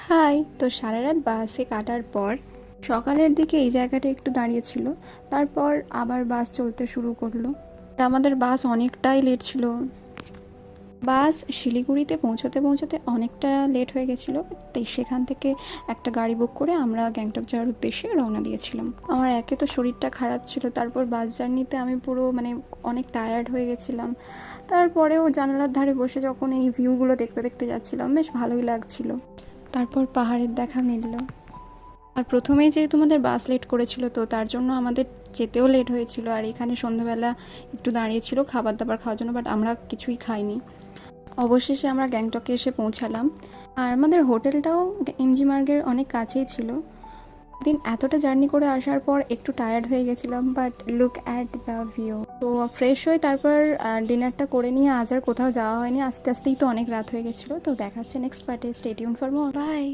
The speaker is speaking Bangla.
হাই। তো সারা রাত বাসে কাটার পর সকালের দিকে এই জায়গাটা একটু দাঁড়িয়েছিল, তারপর আবার বাস চলতে শুরু করলো। আর আমাদের বাস অনেকটাই লেট ছিল। বাস শিলিগুড়িতে পৌঁছতে পৌঁছতে অনেকটা লেট হয়ে গেছিলো। তাই সেখান থেকে একটা গাড়ি বুক করে আমরা গ্যাংটক যাওয়ার উদ্দেশ্যে রওনা দিয়েছিলাম। আমার একে তো শরীরটা খারাপ ছিল, তারপর বাস জার্নিতে আমি পুরো অনেক টায়ার্ড হয়ে গেছিলাম। তারপরেও জানালার ধারে বসে যখন এই ভিউগুলো দেখতে দেখতে যাচ্ছিলাম, বেশ ভালোই লাগছিল। তারপর পাহাড়ের দেখা মিলল। আর প্রথমেই যেহেতু আমাদের বাস লেট করেছিল, তো তার জন্য আমাদের যেতেও লেট হয়েছিল। আর এখানে সন্ধ্যাবেলা একটু দাঁড়িয়েছিল খাবার দাবার খাওয়ার জন্য, বাট আমরা কিছুই খাইনি। অবশেষে আমরা গ্যাংটকে এসে পৌঁছালাম। আর আমাদের হোটেলটাও এমজি মার্গের অনেক কাছেই ছিল। দিন এতটা জার্নি করে আসার পর একটু টায়ার্ড হয়ে গেছিলাম, but look at the view. তো ফ্রেশ হয়ে তারপর ডিনারটা করে নিয়ে আজ আর কোথাও যাওয়া হয়নি। আস্তে আস্তেই তো অনেক রাত হয়ে গেছিলো। তো দেখাচ্ছে নেক্সট পার্টে। Stay tune for more. By.